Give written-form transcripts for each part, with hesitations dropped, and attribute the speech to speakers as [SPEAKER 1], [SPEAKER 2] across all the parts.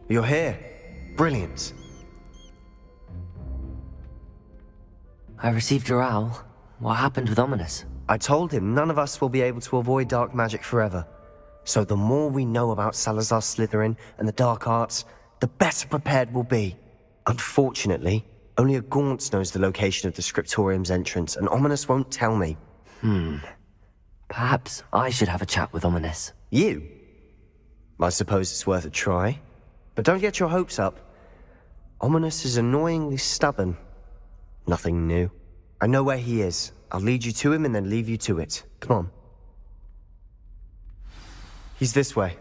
[SPEAKER 1] You're here. Brilliant.
[SPEAKER 2] I received your owl. What happened with Ominous?
[SPEAKER 1] I told him none of us will be able to avoid dark magic forever. So the more we know about Salazar Slytherin and the dark arts, the better prepared we'll be. Unfortunately, only a Gaunt knows the location of the Scriptorium's entrance, and Ominous won't tell me.
[SPEAKER 2] Perhaps I should have a chat with Ominous.
[SPEAKER 1] You? I suppose it's worth a try. But don't get your hopes up. Ominous is annoyingly stubborn. Nothing new. I know where he is. I'll lead you to him and then leave you to it. Come on. He's this way.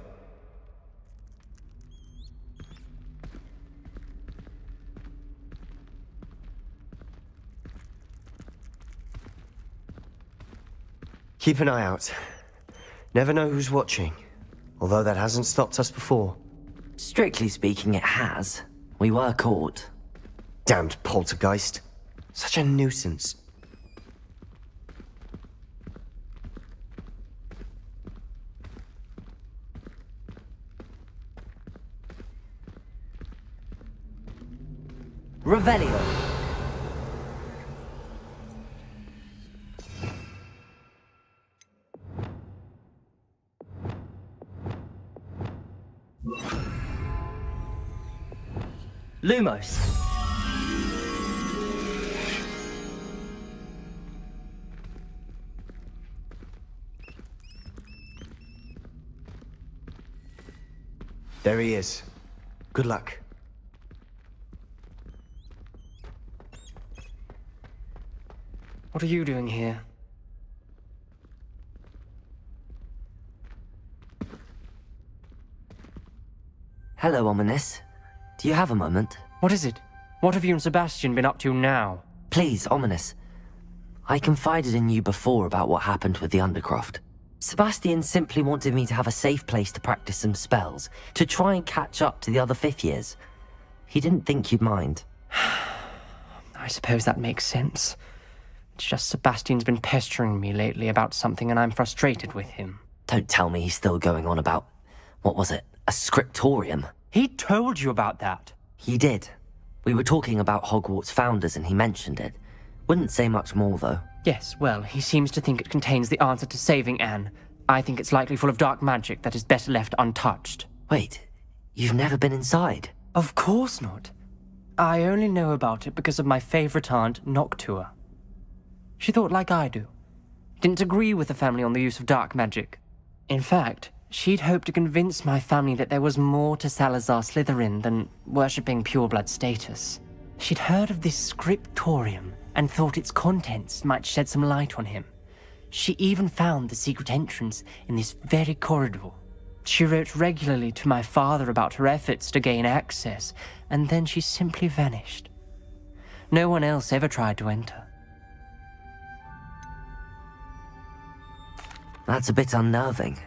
[SPEAKER 1] Keep an eye out. Never know who's watching. Although that hasn't stopped us before.
[SPEAKER 2] Strictly speaking, it has. We were caught.
[SPEAKER 1] Damned poltergeist. Such a nuisance.
[SPEAKER 2] Revelio. Lumos.
[SPEAKER 1] There he is. Good luck.
[SPEAKER 3] What are you doing here?
[SPEAKER 2] Hello, Ominous. Do you have a moment?
[SPEAKER 3] What is it? What have you and Sebastian been up to now?
[SPEAKER 2] Please, Ominous. I confided in you before about what happened with the Undercroft. Sebastian simply wanted me to have a safe place to practice some spells, to try and catch up to the other fifth years. He didn't think you'd mind.
[SPEAKER 3] I suppose that makes sense. It's just Sebastian's been pestering me lately about something and I'm frustrated with him.
[SPEAKER 2] Don't tell me he's still going on about, what was it, a scriptorium?
[SPEAKER 3] He told you about that.
[SPEAKER 2] He did. We were talking about Hogwarts founders and he mentioned it. Wouldn't say much more, though.
[SPEAKER 3] Yes, well, he seems to think it contains the answer to saving Anne. I think it's likely full of dark magic that is better left untouched.
[SPEAKER 2] Wait, you've never been inside?
[SPEAKER 3] Of course not. I only know about it because of my favorite aunt, Noctua. She thought like I do. Didn't agree with the family on the use of dark magic. In fact, she'd hoped to convince my family that there was more to Salazar Slytherin than worshipping pureblood status. She'd heard of this scriptorium and thought its contents might shed some light on him. She even found the secret entrance in this very corridor. She wrote regularly to my father about her efforts to gain access, and then she simply vanished. No one else ever tried to enter.
[SPEAKER 2] That's a bit unnerving.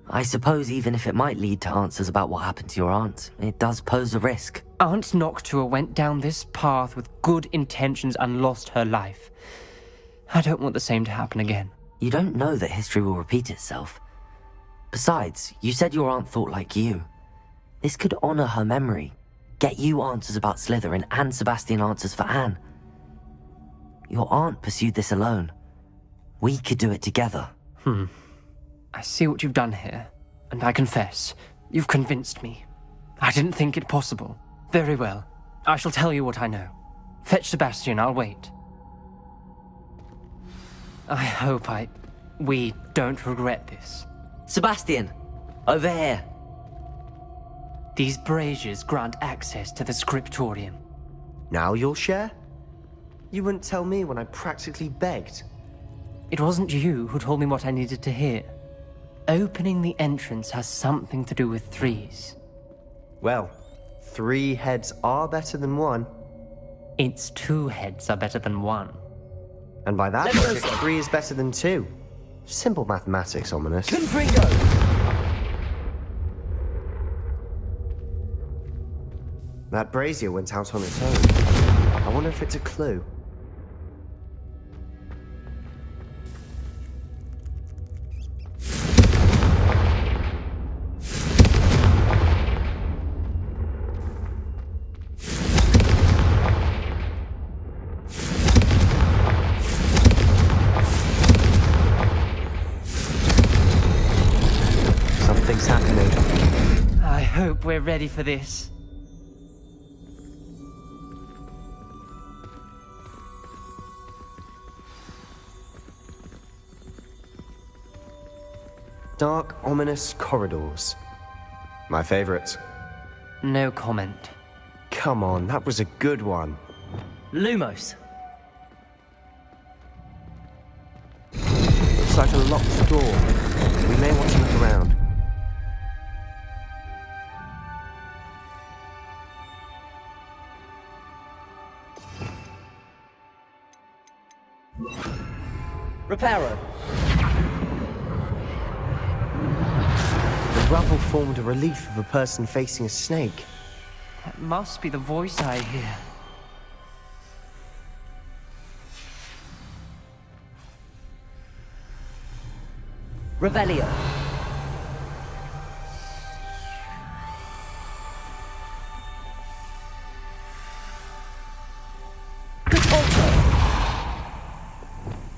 [SPEAKER 2] I suppose even if it might lead to answers about what happened to your aunt, it does pose a risk.
[SPEAKER 3] Aunt Noctua went down this path with good intentions and lost her life. I don't want the same to happen again.
[SPEAKER 2] You don't know that history will repeat itself. Besides, you said your aunt thought like you. This could honor her memory, get you answers about Slytherin and Sebastian answers for Anne. Your aunt pursued this alone. We could do it together.
[SPEAKER 3] I see what you've done here, and I confess, you've convinced me. I didn't think it possible. Very well. I shall tell you what I know. Fetch Sebastian, I'll wait. I hope we don't regret this.
[SPEAKER 2] Sebastian! Over here!
[SPEAKER 3] These braziers grant access to the scriptorium.
[SPEAKER 1] Now you'll share? You wouldn't tell me when I practically begged.
[SPEAKER 3] It wasn't you who told me what I needed to hear. Opening the entrance has something to do with threes.
[SPEAKER 1] Well, 3 heads are better than 1.
[SPEAKER 3] Its 2 heads are better than 1.
[SPEAKER 1] And by that logic, 3 is better than 2. Simple mathematics, Ominous.
[SPEAKER 2] Confringo!
[SPEAKER 1] That brazier went out on its own. I wonder if it's a clue.
[SPEAKER 3] hope we're ready for this.
[SPEAKER 1] Dark, ominous corridors. My favorite.
[SPEAKER 3] No comment.
[SPEAKER 1] Come on, that was a good one.
[SPEAKER 2] Lumos!
[SPEAKER 1] Looks like a locked door. We may want to look around.
[SPEAKER 2] Reparo!
[SPEAKER 1] The rubble formed a relief of a person facing a snake.
[SPEAKER 3] That must be the voice I hear.
[SPEAKER 2] Revelio!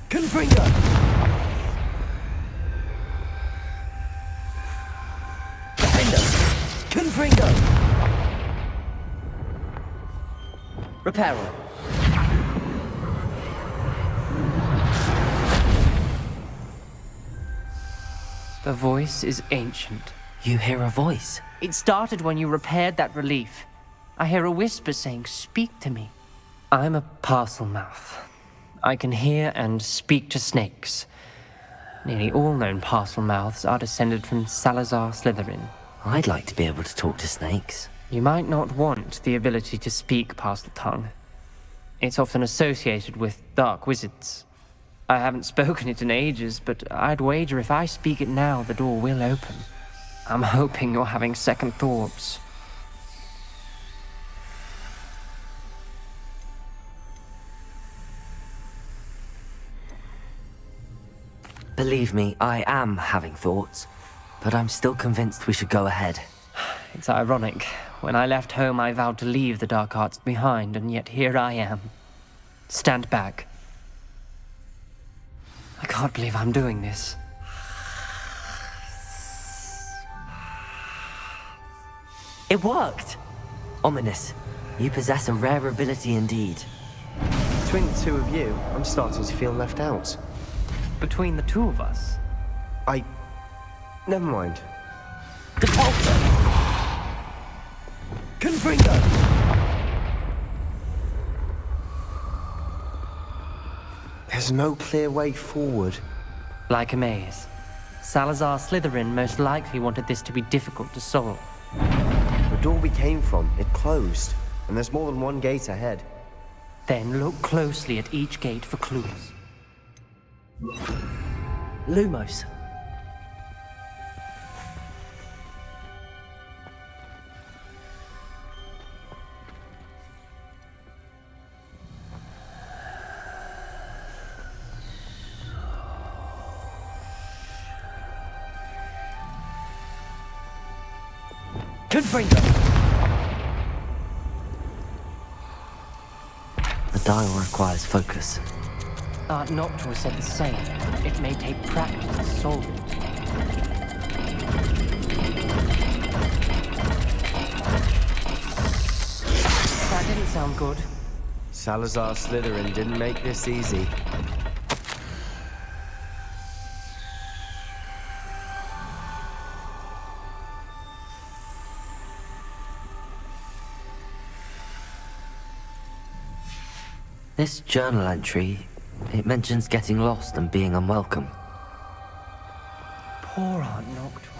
[SPEAKER 1] Confringo! Confringo!
[SPEAKER 2] Reparo!
[SPEAKER 3] The voice is ancient.
[SPEAKER 2] You hear a voice?
[SPEAKER 3] It started when you repaired that relief. I hear a whisper saying, "Speak to me." I'm a parcel mouth. I can hear and speak to snakes. Nearly all known parcel mouths are descended from Salazar Slytherin.
[SPEAKER 2] I'd like to be able to talk to snakes.
[SPEAKER 3] You might not want the ability to speak parcel tongue. It's often associated with dark wizards. I haven't spoken it in ages, but I'd wager if I speak it now, the door will open. I'm hoping you're having second thoughts.
[SPEAKER 2] Believe me, I am having thoughts, but I'm still convinced we should go ahead.
[SPEAKER 3] It's ironic. When I left home, I vowed to leave the dark arts behind, and yet here I am. Stand back. I can't believe I'm doing this.
[SPEAKER 2] It worked! Ominous. You possess a rare ability indeed.
[SPEAKER 1] Between the two of you, I'm starting to feel left out.
[SPEAKER 3] Between the two of us,
[SPEAKER 1] Never mind.
[SPEAKER 2] Depulso!
[SPEAKER 1] Confringo! There's no clear way forward.
[SPEAKER 3] like a maze. Salazar Slytherin most likely wanted this to be difficult to solve.
[SPEAKER 1] The door we came from, it closed, and there's more than one gate ahead.
[SPEAKER 3] Then look closely at each gate for clues.
[SPEAKER 2] Lumos.
[SPEAKER 1] Confringo!
[SPEAKER 2] The dial requires focus.
[SPEAKER 3] Art Noctua said the same. It may take practice to solve it. That didn't sound good.
[SPEAKER 1] Salazar Slytherin didn't make this easy.
[SPEAKER 2] This journal entry, it mentions getting lost and being unwelcome.
[SPEAKER 3] Poor Art Noctua.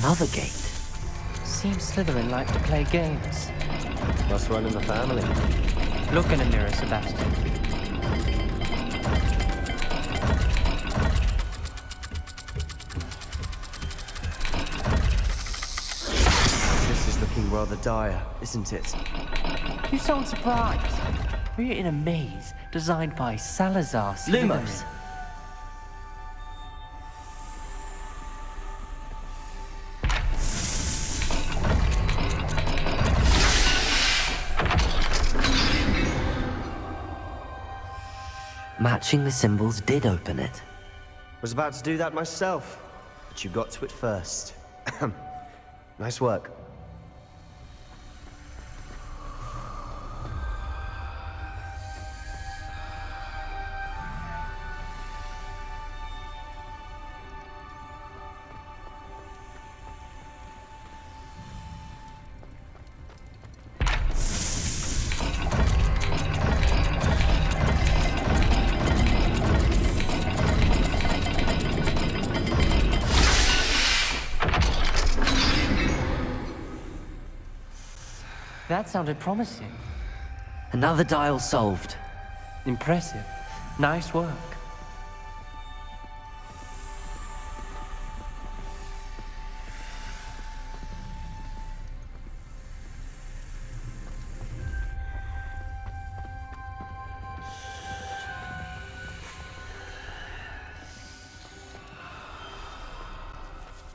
[SPEAKER 2] Another gate.
[SPEAKER 3] Seems Slytherin like to play games.
[SPEAKER 1] Must run in the family.
[SPEAKER 3] Look in a mirror, Sebastian.
[SPEAKER 1] This is looking rather dire, isn't it?
[SPEAKER 3] You sound surprised. We're in a maze designed by Salazar Slytherin.
[SPEAKER 2] Lumos. Matching the symbols did open it.
[SPEAKER 1] Was about to do that myself, but you got to it first. Nice work.
[SPEAKER 3] That sounded promising.
[SPEAKER 2] Another dial solved.
[SPEAKER 3] Impressive. Nice work.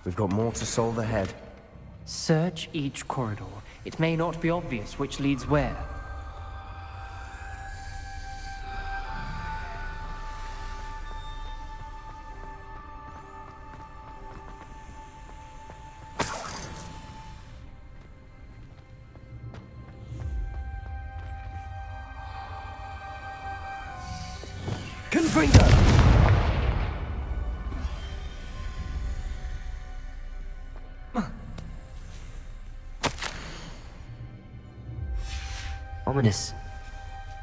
[SPEAKER 1] We've got more to solve ahead.
[SPEAKER 3] Search each corridor. It may not be obvious which leads where.
[SPEAKER 1] Confringo!
[SPEAKER 2] Ominous.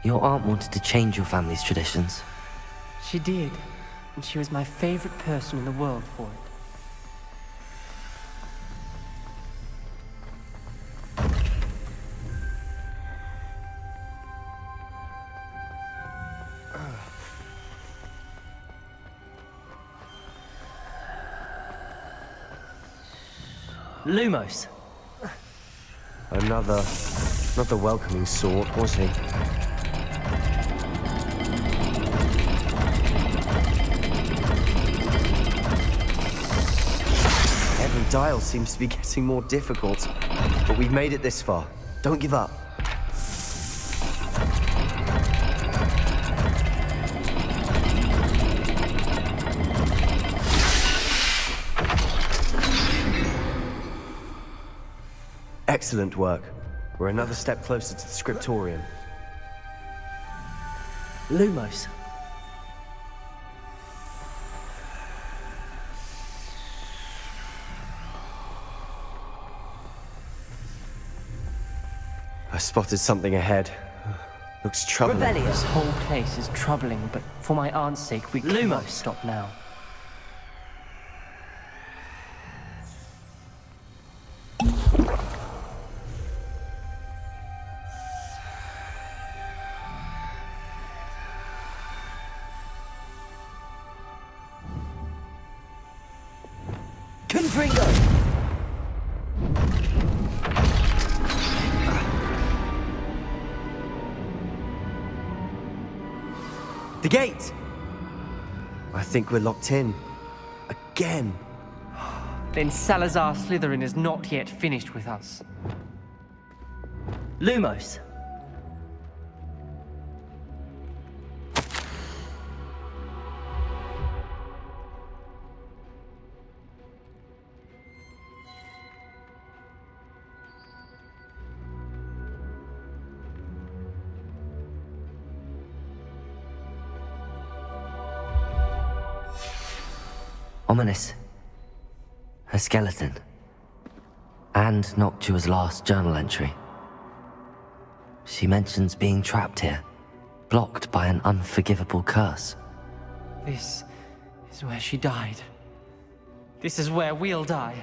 [SPEAKER 2] Your aunt wanted to change your family's traditions.
[SPEAKER 3] She did, and she was my favorite person in the world for it.
[SPEAKER 2] Lumos.
[SPEAKER 1] Another... not the welcoming sort, was he? Every dial seems to be getting more difficult. But we've made it this far. Don't give up. Excellent work. We're another step closer to the scriptorium.
[SPEAKER 2] Lumos.
[SPEAKER 1] I spotted something ahead. Looks troubling.
[SPEAKER 3] This whole place is troubling, but for my aunt's sake, we cannot stop now.
[SPEAKER 1] Confringo! The gate! I think we're locked in. Again.
[SPEAKER 3] Then Salazar Slytherin is not yet finished with us.
[SPEAKER 2] Lumos. Ominous. Her skeleton. And Noctua's last journal entry. She mentions being trapped here, blocked by an unforgivable curse.
[SPEAKER 3] This is where she died. This is where we'll die.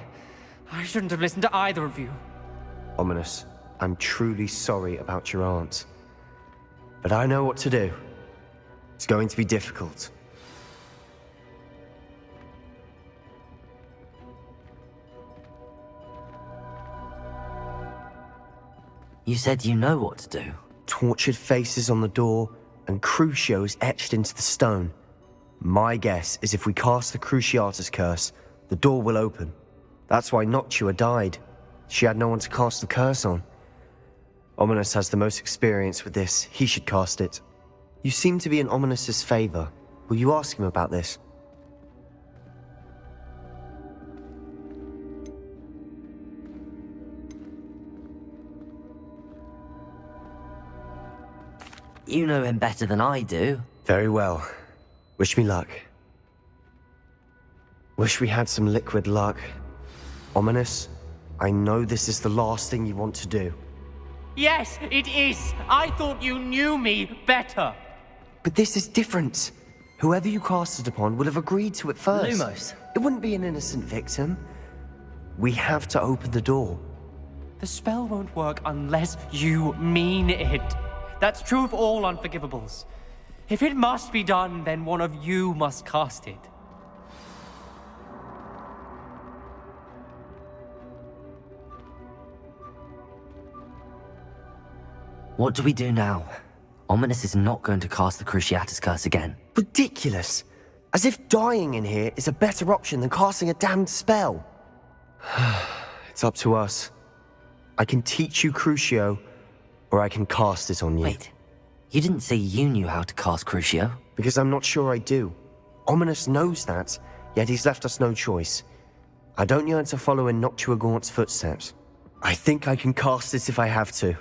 [SPEAKER 3] I shouldn't have listened to either of you.
[SPEAKER 1] Ominous, I'm truly sorry about your aunt. But I know what to do. It's going to be difficult.
[SPEAKER 2] You said you know what to do.
[SPEAKER 1] Tortured faces on the door and Crucios etched into the stone. My guess is if we cast the Cruciatus curse, the door will open. That's why Noctua died. She had no one to cast the curse on. Ominous has the most experience with this. He should cast it. You seem to be in Ominous's favor. Will you ask him about this?
[SPEAKER 2] You know him better than I do.
[SPEAKER 1] Very well. Wish me luck. Wish we had some liquid luck. Ominous, I know this is the last thing you want to do.
[SPEAKER 3] Yes, it is. I thought you knew me better.
[SPEAKER 1] But this is different. Whoever you cast it upon would have agreed to it first.
[SPEAKER 2] Lumos.
[SPEAKER 1] It wouldn't be an innocent victim. We have to open the door.
[SPEAKER 3] The spell won't work unless you mean it. That's true of all unforgivables. If it must be done, then one of you must cast it.
[SPEAKER 2] What do we do now? Ominous is not going to cast the Cruciatus Curse again.
[SPEAKER 1] Ridiculous. As if dying in here is a better option than casting a damned spell. It's up to us. I can teach you Crucio, or I can cast it on you.
[SPEAKER 2] Wait, you didn't say you knew how to cast Crucio?
[SPEAKER 1] Because I'm not sure I do. Ominous knows that, yet he's left us no choice. I don't yearn to follow in Noctua Gaunt's footsteps. I think I can cast it if I have to.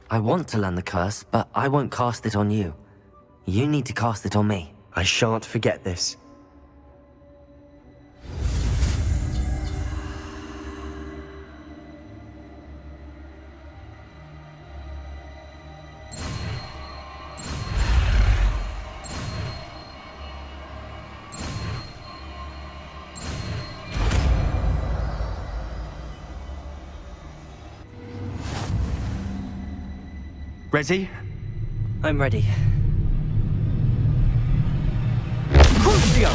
[SPEAKER 2] I want to learn the curse, but I won't cast it on you. You need to cast it on me.
[SPEAKER 1] I shan't forget this.
[SPEAKER 3] Ready?
[SPEAKER 2] I'm ready.
[SPEAKER 3] Crucio!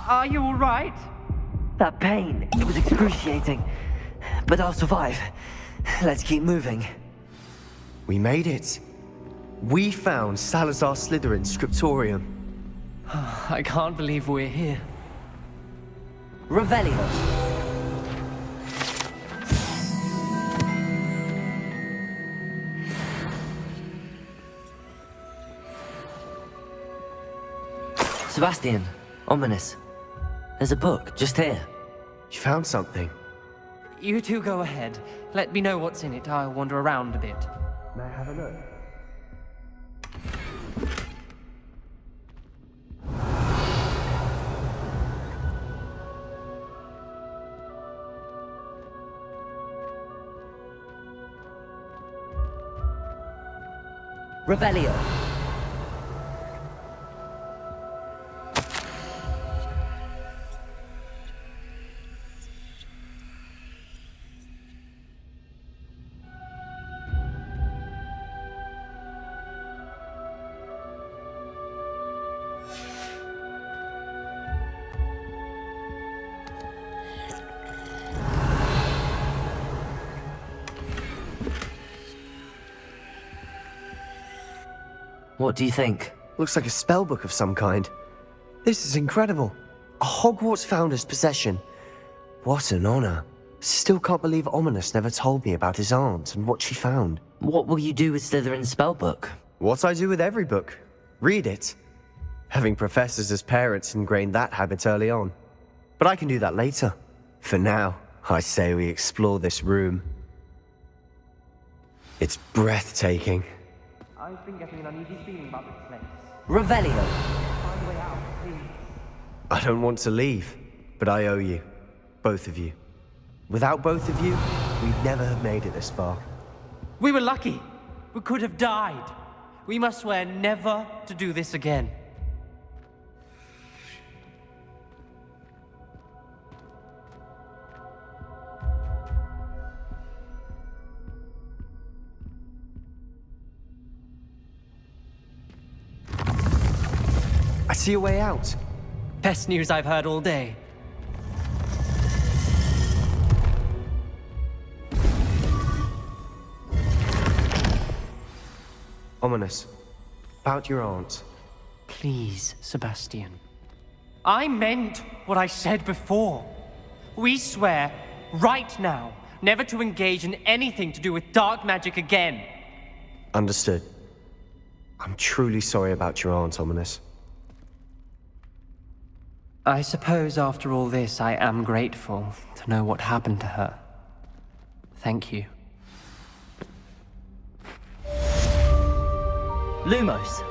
[SPEAKER 3] Are you all right?
[SPEAKER 2] That pain, it was excruciating. But I'll survive. Let's keep moving.
[SPEAKER 1] We made it. We found Salazar Slytherin's scriptorium.
[SPEAKER 3] I can't believe we're here.
[SPEAKER 2] Revelio. Sebastian, Ominous. There's a book just here.
[SPEAKER 1] You found something.
[SPEAKER 3] You two go ahead. Let me know what's in it. I'll wander around a bit.
[SPEAKER 1] May I have a look?
[SPEAKER 2] Revelio. What do you think?
[SPEAKER 1] Looks like a spellbook of some kind. This is incredible. A Hogwarts founder's possession. What an honor. Still can't believe Ominous never told me about his aunt and what she found.
[SPEAKER 2] What will you do with Slytherin's spellbook?
[SPEAKER 1] What I do with every book. Read it. Having professors as parents ingrained that habit early on. But I can do that later. For now, I say we explore this room. It's breathtaking.
[SPEAKER 3] I've been getting an uneasy feeling about this place.
[SPEAKER 2] Revelio.
[SPEAKER 3] Find a way out, please.
[SPEAKER 1] I don't want to leave, but I owe you. Both of you. Without both of you, we'd never have made it this far.
[SPEAKER 3] We were lucky. We could have died. We must swear never to do this again.
[SPEAKER 1] see a way out.
[SPEAKER 3] Best news I've heard all day.
[SPEAKER 1] Ominous. About your aunt.
[SPEAKER 3] Please, Sebastian. I meant what I said before. We swear, right now, never to engage in anything to do with dark magic again.
[SPEAKER 1] Understood. I'm truly sorry about your aunt, Ominous.
[SPEAKER 3] I suppose after all this, I am grateful to know what happened to her. Thank you.
[SPEAKER 2] Lumos,